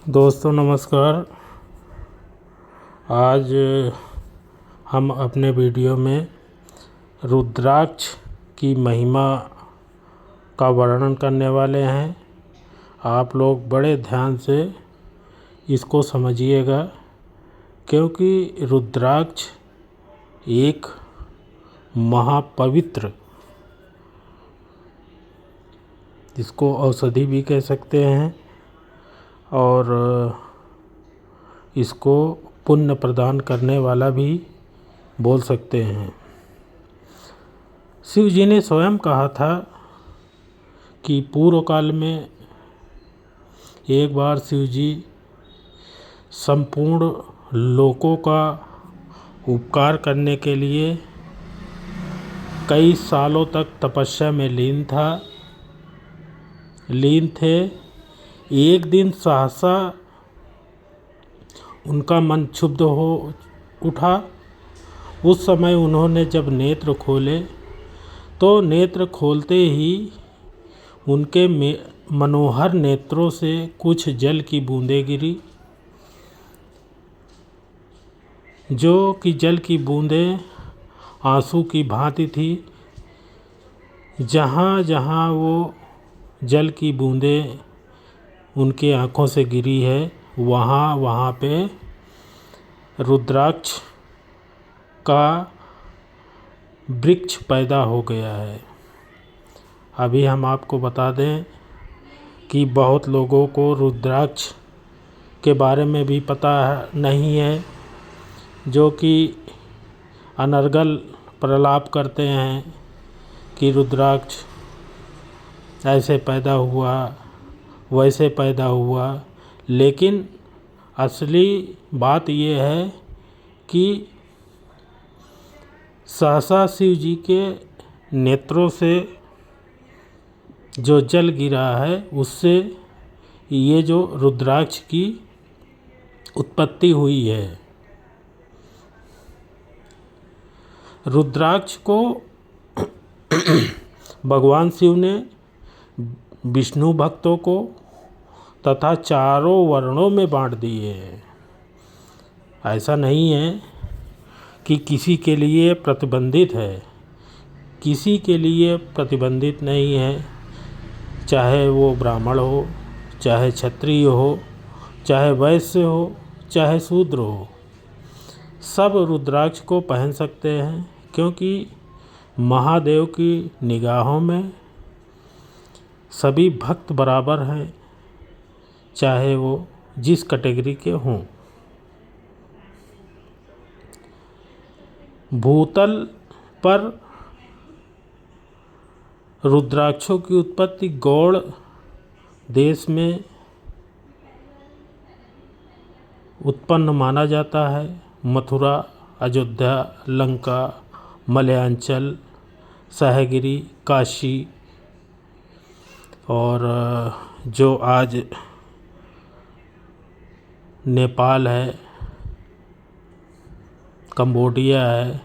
दोस्तों नमस्कार। आज हम अपने वीडियो में रुद्राक्ष की महिमा का वर्णन करने वाले हैं। आप लोग बड़े ध्यान से इसको समझिएगा, क्योंकि रुद्राक्ष एक महापवित्र, इसको औषधि भी कह सकते हैं और इसको पुण्य प्रदान करने वाला भी बोल सकते हैं। शिव जी ने स्वयं कहा था कि पूर्व काल में एक बार शिव जी संपूर्ण लोकों का उपकार करने के लिए कई सालों तक तपस्या में लीन थे। एक दिन सहसा उनका मन क्षुब्ध हो उठा। उस समय उन्होंने जब नेत्र खोले तो नेत्र खोलते ही उनके मनोहर नेत्रों से कुछ जल की बूंदें गिरी, जो कि जल की बूंदें आंसू की भांति थी। जहाँ जहाँ वो जल की बूंदें उनके आँखों से गिरी है, वहाँ वहाँ पे रुद्राक्ष का वृक्ष पैदा हो गया है। अभी हम आपको बता दें कि बहुत लोगों को रुद्राक्ष के बारे में भी पता नहीं है, जो कि अनर्गल प्रलाप करते हैं कि रुद्राक्ष ऐसे पैदा हुआ, वैसे पैदा हुआ। लेकिन असली बात ये है कि सहसा शिव जी के नेत्रों से जो जल गिरा है, उससे ये जो रुद्राक्ष की उत्पत्ति हुई है। रुद्राक्ष को भगवान शिव ने विष्णु भक्तों को तथा चारों वर्णों में बांट दिए हैं। ऐसा नहीं है कि किसी के लिए प्रतिबंधित है, किसी के लिए प्रतिबंधित नहीं है। चाहे वो ब्राह्मण हो, चाहे क्षत्रिय हो, चाहे वैश्य हो, चाहे शूद्र हो, सब रुद्राक्ष को पहन सकते हैं, क्योंकि महादेव की निगाहों में सभी भक्त बराबर हैं, चाहे वो जिस कैटेगरी के हों। भूतल पर रुद्राक्षों की उत्पत्ति गौड़ देश में उत्पन्न माना जाता है। मथुरा, अयोध्या, लंका, मलयांचल, सहगिरी, काशी और जो आज नेपाल है, कंबोडिया है,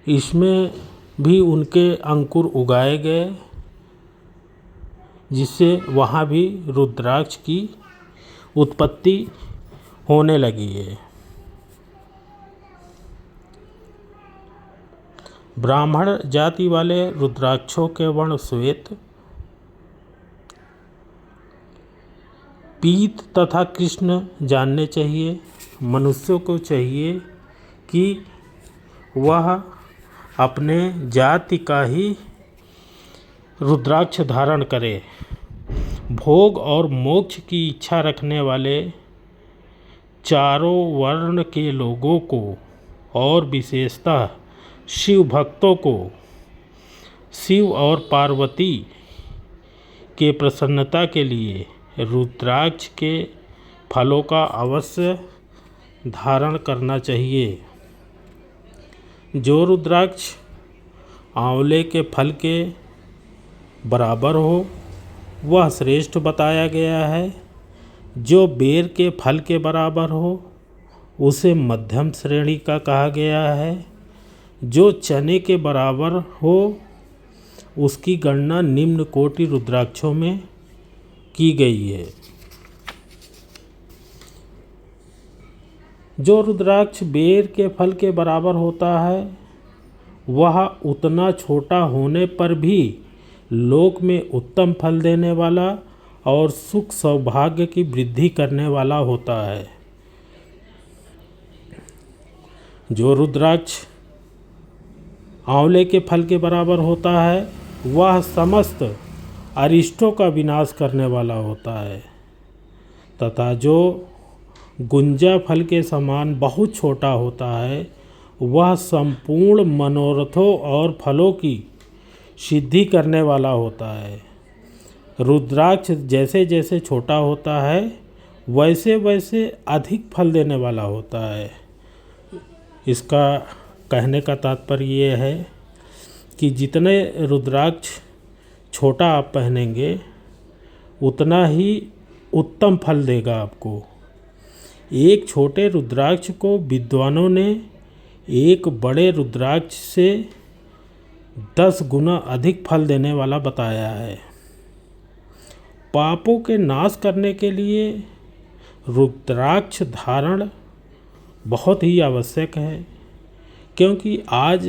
इसमें भी उनके अंकुर उगाए गए, जिससे वहाँ भी रुद्राक्ष की उत्पत्ति होने लगी है। ब्राह्मण जाति वाले रुद्राक्षों के वर्ण श्वेत, पीत तथा कृष्ण जानने चाहिए। मनुष्यों को चाहिए कि वह अपने जाति का ही रुद्राक्ष धारण करे। भोग और मोक्ष की इच्छा रखने वाले चारों वर्ण के लोगों को और विशेषतः शिव भक्तों को शिव और पार्वती के प्रसन्नता के लिए रुद्राक्ष के फलों का अवश्य धारण करना चाहिए। जो रुद्राक्ष आंवले के फल के बराबर हो, वह श्रेष्ठ बताया गया है। जो बेर के फल के बराबर हो, उसे मध्यम श्रेणी का कहा गया है। जो चने के बराबर हो, उसकी गणना निम्न कोटि रुद्राक्षों में की गई है। जो रुद्राक्ष बेर के फल के बराबर होता है वह उतना छोटा होने पर भी लोक में उत्तम फल देने वाला और सुख सौभाग्य की वृद्धि करने वाला होता है। जो रुद्राक्ष आंवले के फल के बराबर होता है वह समस्त अरिष्टों का विनाश करने वाला होता है, तथा जो गुंजा फल के समान बहुत छोटा होता है वह संपूर्ण मनोरथों और फलों की सिद्धि करने वाला होता है। रुद्राक्ष जैसे जैसे छोटा होता है वैसे वैसे अधिक फल देने वाला होता है। इसका कहने का तात्पर्य ये है कि जितने रुद्राक्ष छोटा आप पहनेंगे उतना ही उत्तम फल देगा आपको। एक छोटे रुद्राक्ष को विद्वानों ने एक बड़े रुद्राक्ष से 10 गुना अधिक फल देने वाला बताया है। पापों के नाश करने के लिए रुद्राक्ष धारण बहुत ही आवश्यक है, क्योंकि आज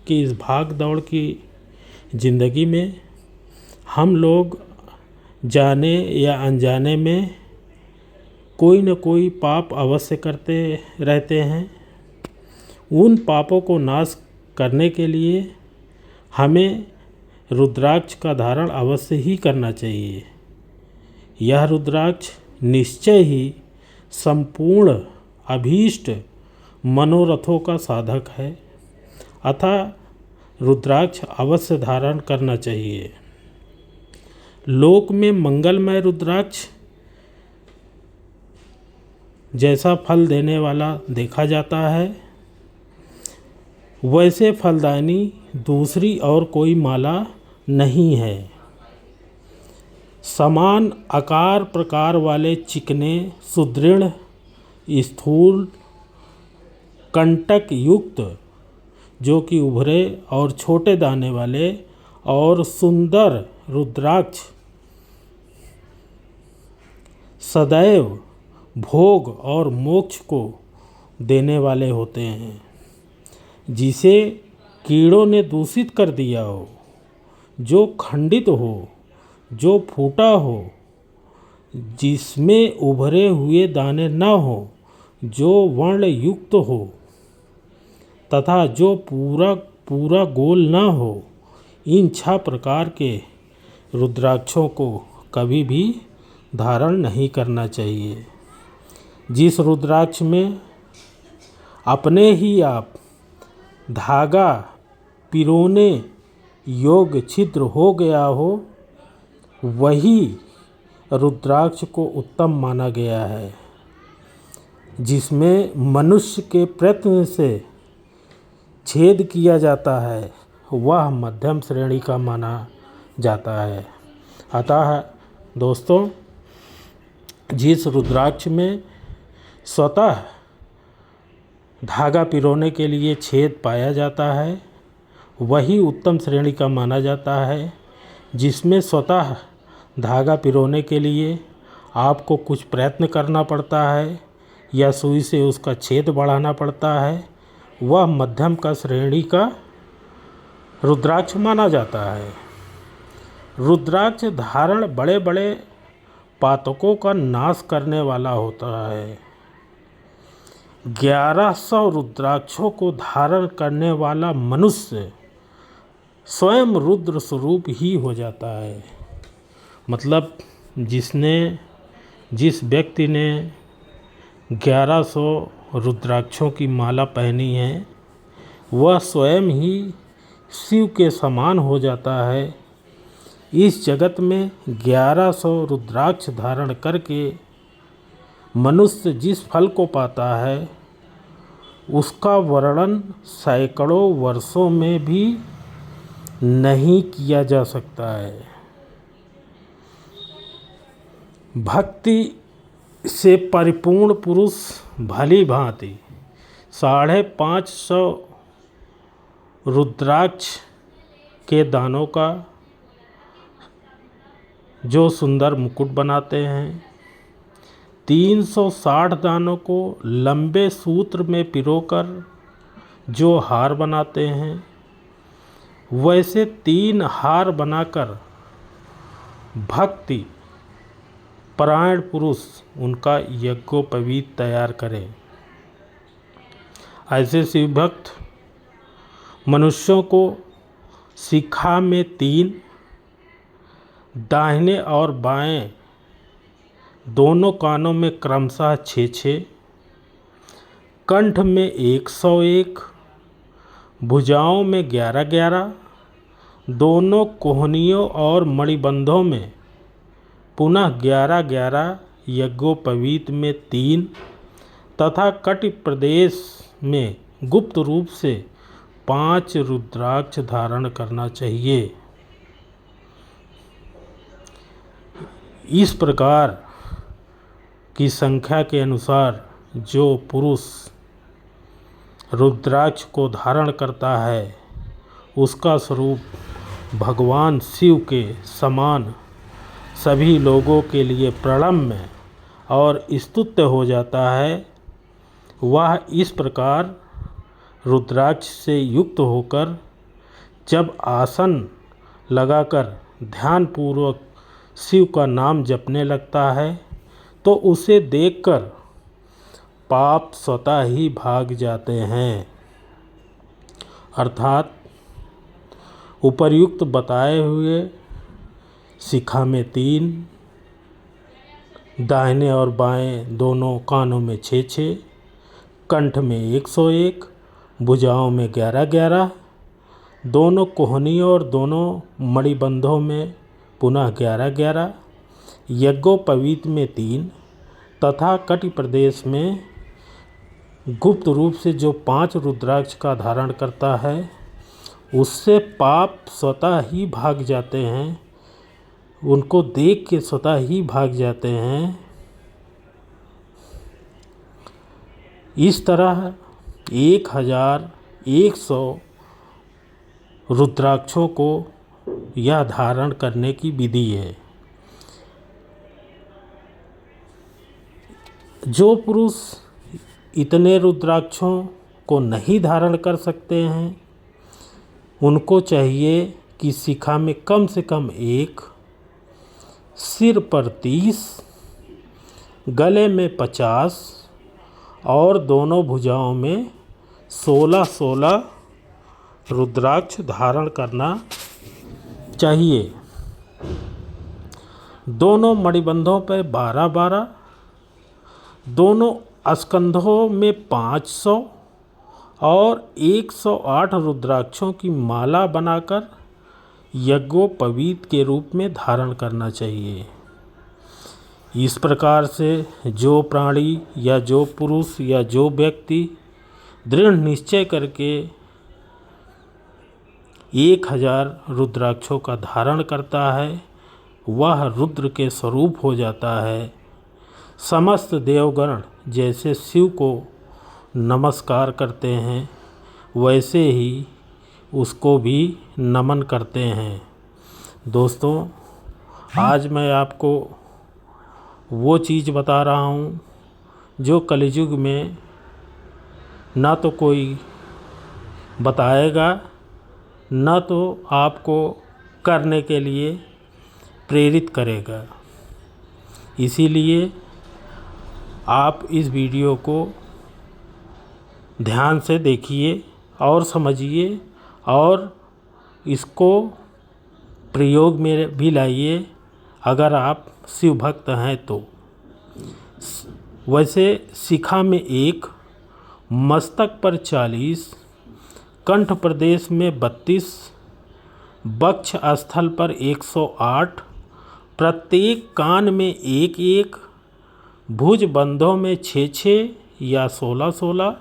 की इस भाग दौड़ की ज़िंदगी में हम लोग जाने या अनजाने में कोई न कोई पाप अवश्य करते रहते हैं। उन पापों को नाश करने के लिए हमें रुद्राक्ष का धारण अवश्य ही करना चाहिए। यह रुद्राक्ष निश्चय ही संपूर्ण अभीष्ट मनोरथों का साधक है, अतः रुद्राक्ष अवश्य धारण करना चाहिए। लोक में मंगलमय रुद्राक्ष जैसा फल देने वाला देखा जाता है वैसे फलदायिनी दूसरी और कोई माला नहीं है। समान आकार प्रकार वाले चिकने सुदृढ़ स्थूल कंटक युक्त जो कि उभरे और छोटे दाने वाले और सुंदर रुद्राक्ष सदैव भोग और मोक्ष को देने वाले होते हैं। जिसे कीड़ों ने दूषित कर दिया हो, जो खंडित हो, जो फूटा हो, जिसमें उभरे हुए दाने न हो, जो वर्ण युक्त हो तथा जो पूरा गोल न हो, इन 6 प्रकार के रुद्राक्षों को कभी भी धारण नहीं करना चाहिए। जिस रुद्राक्ष में अपने ही आप धागा पिरोने योग्य छिद्र हो गया हो वही रुद्राक्ष को उत्तम माना गया है। जिसमें मनुष्य के प्रयत्न से छेद किया जाता है वह मध्यम श्रेणी का माना जाता है। अतः दोस्तों, जिस रुद्राक्ष में स्वतः धागा पिरोने के लिए छेद पाया जाता है वही उत्तम श्रेणी का माना जाता है। जिसमें स्वतः धागा पिरोने के लिए आपको कुछ प्रयत्न करना पड़ता है या सुई से उसका छेद बढ़ाना पड़ता है वह मध्यम का श्रेणी का रुद्राक्ष माना जाता है। रुद्राक्ष धारण बड़े बड़े पातकों का नाश करने वाला होता है। 1100 रुद्राक्षों को धारण करने वाला मनुष्य स्वयं रुद्र स्वरूप ही हो जाता है। मतलब जिस व्यक्ति ने 1100 रुद्राक्षों की माला पहनी है वह स्वयं ही शिव के समान हो जाता है। इस जगत में 1100 रुद्राक्ष धारण करके मनुष्य जिस फल को पाता है उसका वर्णन सैकड़ों वर्षों में भी नहीं किया जा सकता है। भक्ति से परिपूर्ण पुरुष भली भांति 550 रुद्राक्ष के दानों का जो सुंदर मुकुट बनाते हैं 360 दानों को लंबे सूत्र में पिरोकर जो हार बनाते हैं, वैसे 3 हार बनाकर भक्ति परायण पुरुष उनका यज्ञोपवीत तैयार करें। ऐसे शिव भक्त मनुष्यों को शिखा में 3, दाहिने और बाएं दोनों कानों में क्रमशः 6-6, कंठ में 101, भुजाओं में 11-11, दोनों कोहनियों और मणिबंधों में पुनः 11-11 यज्ञोपवीत में 3 तथा कटि प्रदेश में गुप्त रूप से 5 रुद्राक्ष धारण करना चाहिए। इस प्रकार की संख्या के अनुसार जो पुरुष रुद्राक्ष को धारण करता है, उसका स्वरूप भगवान शिव के समान सभी लोगों के लिए प्रणम्य और स्तुत्य हो जाता है। वह इस प्रकार रुद्राक्ष से युक्त होकर जब आसन लगाकर ध्यानपूर्वक शिव का नाम जपने लगता है, तो उसे देखकर पाप स्वतः ही भाग जाते हैं। अर्थात उपर्युक्त बताए हुए शिखा में 3, दाहिने और बाएं दोनों कानों में 6-6, कंठ में 101, भुजाओं में 11-11, दोनों कोहनियों और दोनों मणिबंधों में पुनः 11-11, यज्ञोपवीत में 3 तथा कटि प्रदेश में गुप्त रूप से जो 5 रुद्राक्ष का धारण करता है, उससे पाप स्वतः ही भाग जाते हैं। उनको देख के स्वतः ही भाग जाते हैं। इस तरह 1100 रुद्राक्षों को यह धारण करने की विधि है। जो पुरुष इतने रुद्राक्षों को नहीं धारण कर सकते हैं, उनको चाहिए कि शिखा में कम से कम 1, सिर पर 30, गले में 50 और दोनों भुजाओं में 16-16 रुद्राक्ष धारण करना चाहिए। दोनों मणिबंधों पर 12-12, दोनों स्कंधों में 500 और 108 रुद्राक्षों की माला बनाकर यज्ञोपवीत के रूप में धारण करना चाहिए। इस प्रकार से जो प्राणी या जो पुरुष या जो व्यक्ति दृढ़ निश्चय करके 1000 रुद्राक्षों का धारण करता है, वह रुद्र के स्वरूप हो जाता है। समस्त देवगण जैसे शिव को नमस्कार करते हैं, वैसे ही उसको भी नमन करते हैं। दोस्तों, आज मैं आपको वो चीज़ बता रहा हूँ जो कलियुग में ना तो कोई बताएगा, ना तो आपको करने के लिए प्रेरित करेगा। इसीलिए आप इस वीडियो को ध्यान से देखिए और समझिए और इसको प्रयोग में भी लाइए, अगर आप शिव भक्त हैं तो। वैसे शिखा में 1, मस्तक पर 40, कंठ प्रदेश में 32, वक्ष स्थल पर 108, प्रत्येक कान में 1-1, भुज बंधों में 6-6 या 16-16,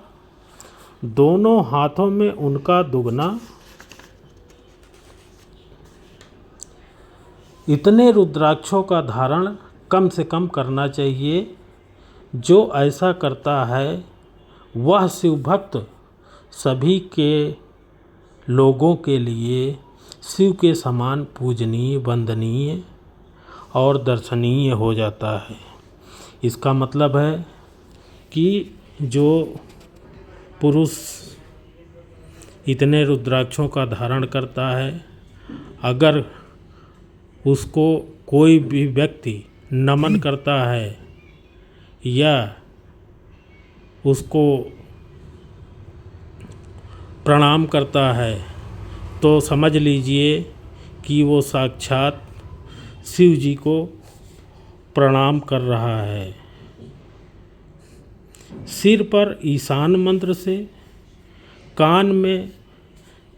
दोनों हाथों में उनका दुगना। इतने रुद्राक्षों का धारण कम से कम करना चाहिए। जो ऐसा करता है वह शिव भक्त सभी के लोगों के लिए शिव के समान पूजनीय, वंदनीय और दर्शनीय हो जाता है। इसका मतलब है कि जो पुरुष इतने रुद्राक्षों का धारण करता है, अगर उसको कोई भी व्यक्ति नमन करता है या उसको प्रणाम करता है तो समझ लीजिए कि वो साक्षात शिव जी को प्रणाम कर रहा है। सिर पर ईशान मंत्र से, कान में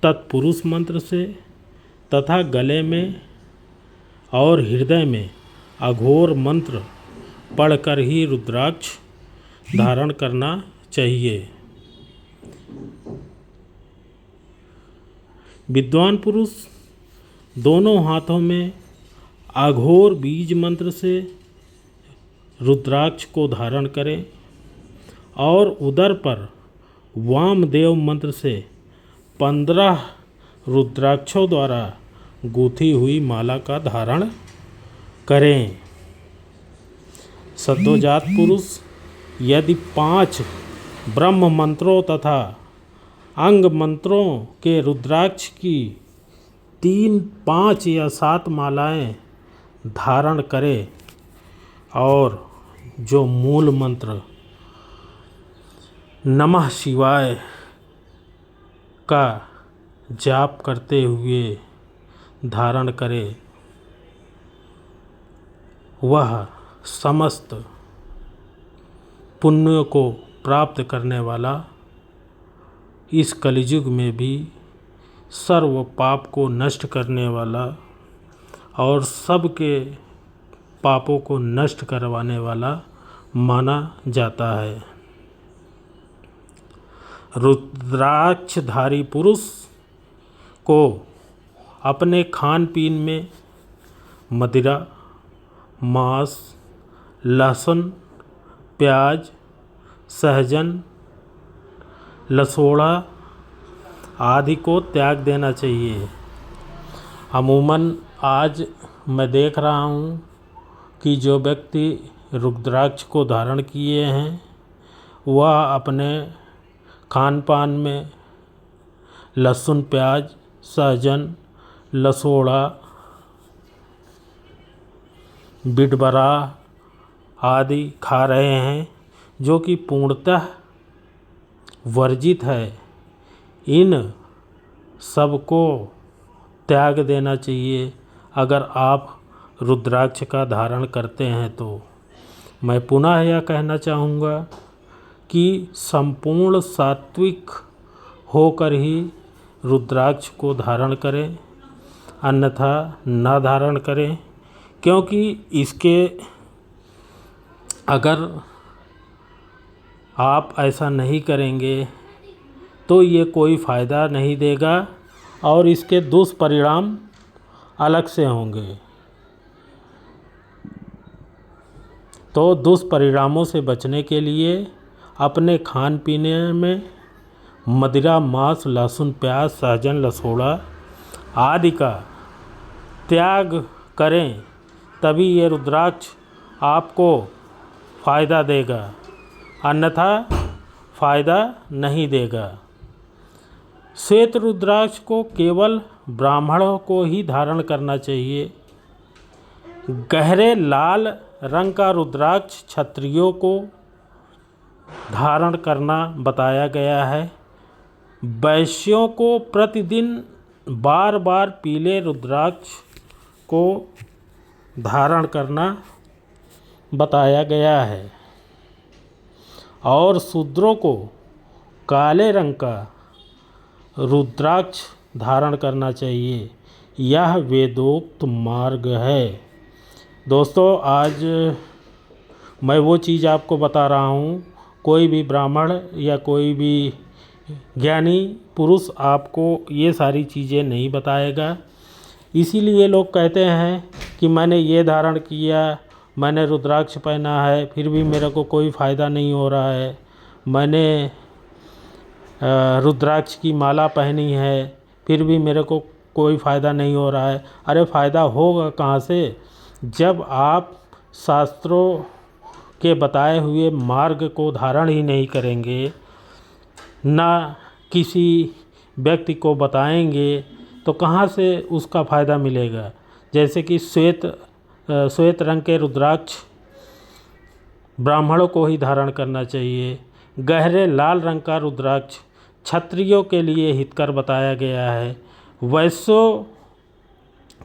तत्पुरुष मंत्र से तथा गले में और हृदय में अघोर मंत्र पढ़कर ही रुद्राक्ष धारण करना चाहिए। विद्वान पुरुष दोनों हाथों में अघोर बीज मंत्र से रुद्राक्ष को धारण करें और उदर पर वामदेव मंत्र से 15 रुद्राक्षों द्वारा गूंथी हुई माला का धारण करें। सद्योजात पुरुष यदि 5 ब्रह्म मंत्रों तथा अंग मंत्रों के रुद्राक्ष की 3, 5 या 7 मालाएं धारण करे और जो मूल मंत्र नमः शिवाय का जाप करते हुए धारण करे, वह समस्त पुण्यों को प्राप्त करने वाला, इस कलियुग में भी सर्व पाप को नष्ट करने वाला और सबके पापों को नष्ट करवाने वाला माना जाता है। रुद्राक्षधारी पुरुष को अपने खान पीन में मदिरा, मांस, लहसुन, प्याज, सहजन, लसोड़ा आदि को त्याग देना चाहिए। अमूमन आज मैं देख रहा हूँ कि जो व्यक्ति रुद्राक्ष को धारण किए हैं वह अपने खान पान में लहसुन, प्याज, सहजन, लसोड़ा, बिटबरा आदि खा रहे हैं, जो कि पूर्णतः वर्जित है। इन सबको त्याग देना चाहिए अगर आप रुद्राक्ष का धारण करते हैं तो। मैं पुनः यह कहना चाहूँगा कि संपूर्ण सात्विक होकर ही रुद्राक्ष को धारण करें, अन्यथा न धारण करें, क्योंकि इसके अगर आप ऐसा नहीं करेंगे तो ये कोई फ़ायदा नहीं देगा और इसके दुष्परिणाम अलग से होंगे। तो दुष्परिणामों से बचने के लिए अपने खान पीने में मदिरा, मांस, लहसुन, प्याज, सहजन, लसोड़ा आदि का त्याग करें, तभी ये रुद्राक्ष आपको फ़ायदा देगा, अन्यथा फ़ायदा नहीं देगा। श्वेत रुद्राक्ष को केवल ब्राह्मणों को ही धारण करना चाहिए। गहरे लाल रंग का रुद्राक्ष क्षत्रियों को धारण करना बताया गया है। वैश्यों को प्रतिदिन बार बार पीले रुद्राक्ष को धारण करना बताया गया है और शूद्रों को काले रंग का रुद्राक्ष धारण करना चाहिए। यह वेदोक्त मार्ग है। दोस्तों, आज मैं वो चीज़ आपको बता रहा हूँ, कोई भी ब्राह्मण या कोई भी ज्ञानी पुरुष आपको ये सारी चीज़ें नहीं बताएगा। इसीलिए लोग कहते हैं कि मैंने ये धारण किया, मैंने रुद्राक्ष पहना है, फिर भी मेरे को कोई फ़ायदा नहीं हो रहा है। मैंने रुद्राक्ष की माला पहनी है, फिर भी मेरे को कोई फ़ायदा नहीं हो रहा है। अरे फ़ायदा होगा कहाँ से, जब आप शास्त्रों के बताए हुए मार्ग को धारण ही नहीं करेंगे, ना किसी व्यक्ति को बताएंगे, तो कहाँ से उसका फ़ायदा मिलेगा। जैसे कि श्वेत रंग के रुद्राक्ष ब्राह्मणों को ही धारण करना चाहिए। गहरे लाल रंग का रुद्राक्ष क्षत्रियों के लिए हितकर बताया गया है। वैश्यों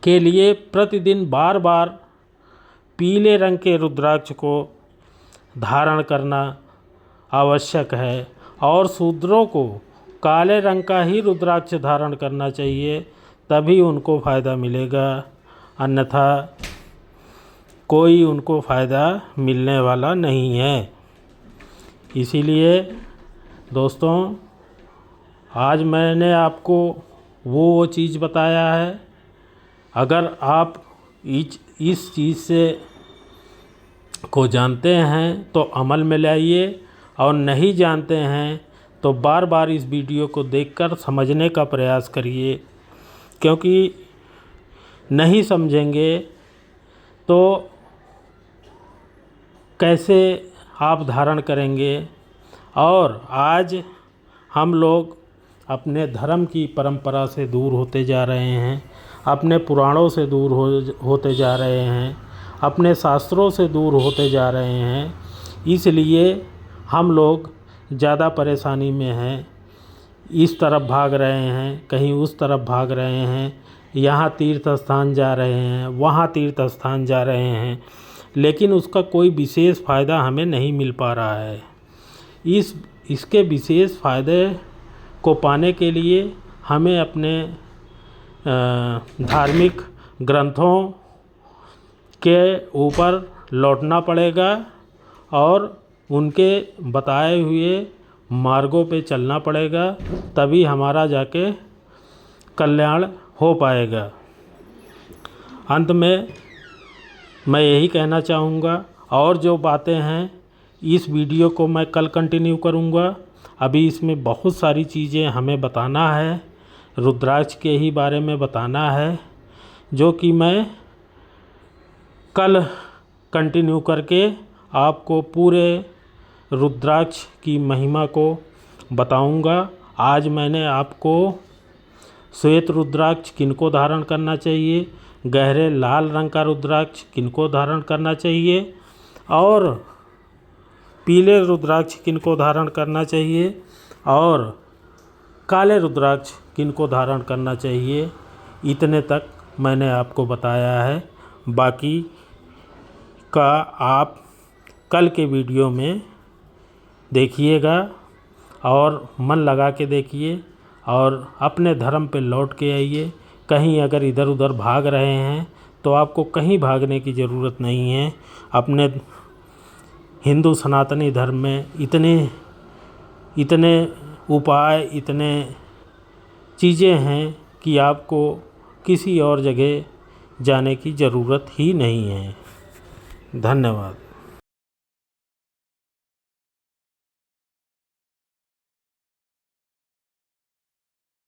के लिए प्रतिदिन बार बार पीले रंग के रुद्राक्ष को धारण करना आवश्यक है और शूद्रों को काले रंग का ही रुद्राक्ष धारण करना चाहिए, तभी उनको फ़ायदा मिलेगा, अन्यथा कोई उनको फ़ायदा मिलने वाला नहीं है। इसीलिए दोस्तों, आज मैंने आपको वो चीज़ बताया है। अगर आप इस चीज़ से को जानते हैं तो अमल में लाइए, और नहीं जानते हैं तो बार बार इस वीडियो को देखकर समझने का प्रयास करिए, क्योंकि नहीं समझेंगे तो कैसे आप धारण करेंगे। और आज हम लोग अपने धर्म की परंपरा से दूर होते जा रहे हैं, अपने पुराणों से दूर होते जा रहे हैं, अपने शास्त्रों से दूर होते जा रहे हैं। इसलिए हम लोग ज़्यादा परेशानी में हैं। इस तरफ भाग रहे हैं, कहीं उस तरफ भाग रहे हैं, यहाँ तीर्थ स्थान जा रहे हैं, वहाँ तीर्थ स्थान जा रहे हैं, लेकिन उसका कोई विशेष फ़ायदा हमें नहीं मिल पा रहा है। इसके विशेष फ़ायदे को पाने के लिए हमें अपने धार्मिक ग्रंथों के ऊपर लौटना पड़ेगा और उनके बताए हुए मार्गों पे चलना पड़ेगा, तभी हमारा जाके कल्याण हो पाएगा। अंत में मैं यही कहना चाहूँगा, और जो बातें हैं इस वीडियो को मैं कल कंटिन्यू करूँगा। अभी इसमें बहुत सारी चीज़ें हमें बताना है, रुद्राक्ष के ही बारे में बताना है, जो कि मैं कल कंटिन्यू करके आपको पूरे रुद्राक्ष की महिमा को बताऊंगा। आज मैंने आपको श्वेत रुद्राक्ष किनको धारण करना चाहिए, गहरे लाल रंग का रुद्राक्ष किनको धारण करना चाहिए, और पीले रुद्राक्ष किनको धारण करना चाहिए, और काले रुद्राक्ष किनको धारण करना चाहिए, इतने तक मैंने आपको बताया है। बाकी का आप कल के वीडियो में देखिएगा और मन लगा के देखिए और अपने धर्म पे लौट के आइए। कहीं अगर इधर उधर भाग रहे हैं तो आपको कहीं भागने की ज़रूरत नहीं है। अपने हिंदू सनातनी धर्म में इतने उपाय, इतने चीज़ें हैं कि आपको किसी और जगह जाने की ज़रूरत ही नहीं है। धन्यवाद।